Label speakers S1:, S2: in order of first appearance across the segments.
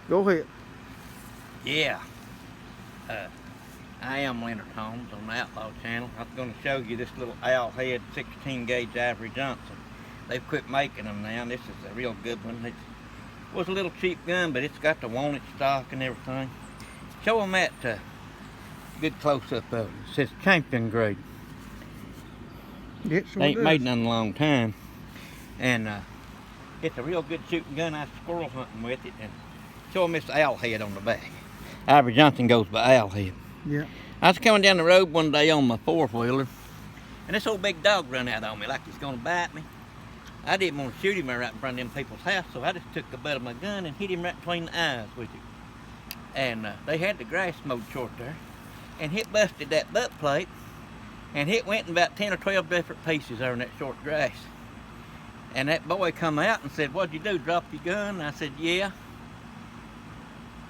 S1: Go ahead.
S2: Yeah, I am Leonard Holmes on the Outlaw Channel. I'm going to show you this little owl head 16 gauge Ivory Johnson. They've quit making them now, and this is a real good one. It was a little cheap gun, but it's got the wanted stock and everything. Show them that good close-up of it. It says champion grade.
S1: It sure
S2: They ain't
S1: does.
S2: made none in a long time. And it's a real good shooting gun. I was squirrel hunting with it. And show them this owl head on the back. Ivory Johnson goes by owl head.
S1: Yeah.
S2: I was coming down the road one day on my four-wheeler, and this old big dog run out on me like he's gonna bite me. I didn't want to shoot him right in front of them people's house, so I just took the butt of my gun and hit him right between the eyes with it. And they had the grass mowed short there, and it busted that butt plate, and it went in about 10 or 12 different pieces there in that short grass. And that boy come out and said, "What'd you do, drop your gun?" And I said, "Yeah."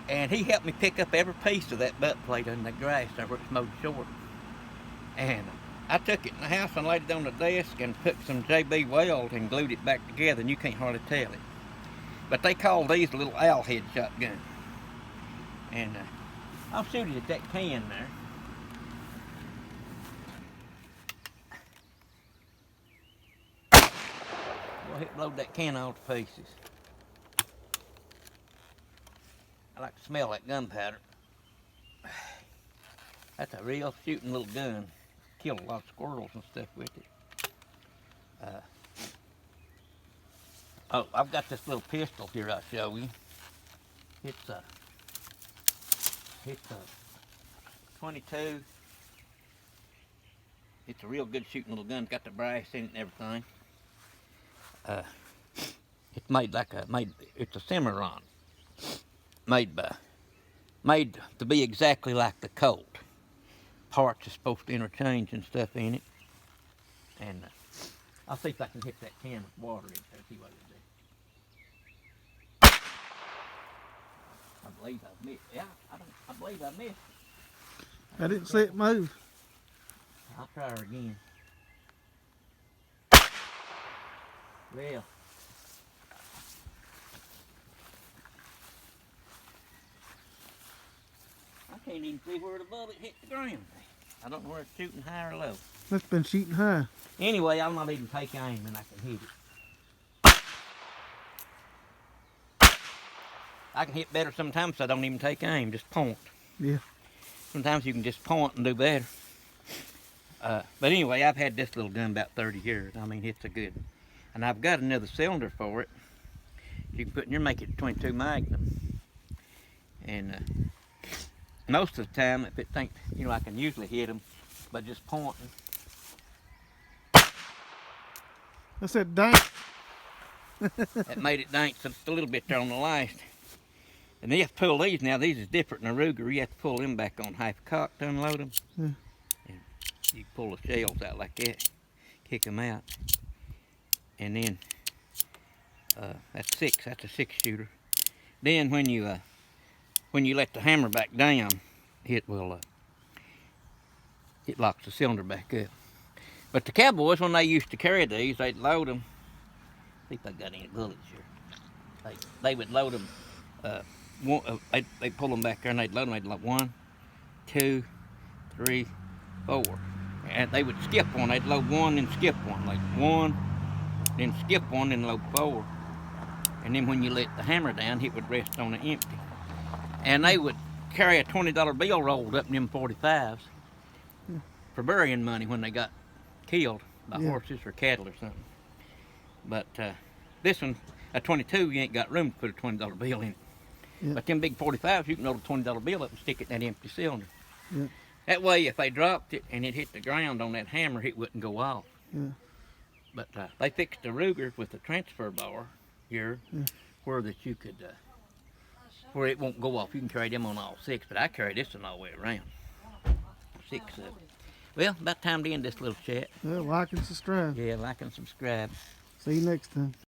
S2: And he helped me pick up every piece of that butt plate in the grass there where it's mowed short. And I took it in the house and laid it on the desk and put some JB Weld and glued it back together, and you can't hardly tell it. But they call these a little owl head shotgun. And I'll shoot it at that can there. Go ahead and load that can all to pieces. I like to smell that gunpowder. That's a real shooting little gun. Killed a lot of squirrels and stuff with it. Oh, I've got this little pistol here I'll show you. It's a 22. It's a real good shooting little gun. It's got the brass in it and everything. It's made like it's a Cimarron. Made to be exactly like the Colt. Parts are supposed to interchange and stuff in it. And I'll see if I can hit that can with water in there, see what it do. I believe I missed. Yeah, I believe I missed.
S1: I didn't see it move.
S2: I'll try her again. Well. I can't even see where the bullet hit the ground. I don't know where it's shooting high or low.
S1: That's been shooting high.
S2: Anyway, I'm not even take aim and I can hit it. I can hit better sometimes, so I don't even take aim, just point.
S1: Yeah.
S2: Sometimes you can just point and do better. But anyway, I've had this little gun about 30 years. I mean, it's a good one. And I've got another cylinder for it. You can put in your, make it 22 Magnum. And most of the time, if it thinks, you know, I can usually hit them by just pointing.
S1: I said, dang.
S2: That made it dank just a little bit there on the last. And you have to pull these now. These is different than a Ruger. You have to pull them back on half cock to unload them.
S1: Yeah.
S2: And you pull the shells out like that, kick them out. And then, that's six. That's a 6-shooter. Then when you let the hammer back down, it locks the cylinder back up. But the cowboys, when they used to carry these, they'd load them. See if I got any bullets here. They would load them. They'd pull them back there and they'd load them. They'd load 1, 2, 3, 4. And they would skip one. They'd load 1 and skip one. Like 1, then skip 1, then load 4. And then when you let the hammer down, it would rest on the empty. And they would carry a $20 bill rolled up in them 45s for burying money when they got killed by horses or cattle or something. But this one, a 22, you ain't got room to put a $20 bill in it.
S1: Yeah.
S2: But them big 45s, you can roll a $20 bill up and stick it in that empty cylinder.
S1: Yeah.
S2: That way, if they dropped it and it hit the ground on that hammer, it wouldn't go off.
S1: Yeah.
S2: But they fixed the Ruger with a transfer bar here, where that you could, where it won't go off. You can carry them on all 6, but I carry this one all the way around. 6 of them. Well, about time to end this little chat.
S1: Yeah, like and subscribe.
S2: Yeah, like and subscribe.
S1: See you next time.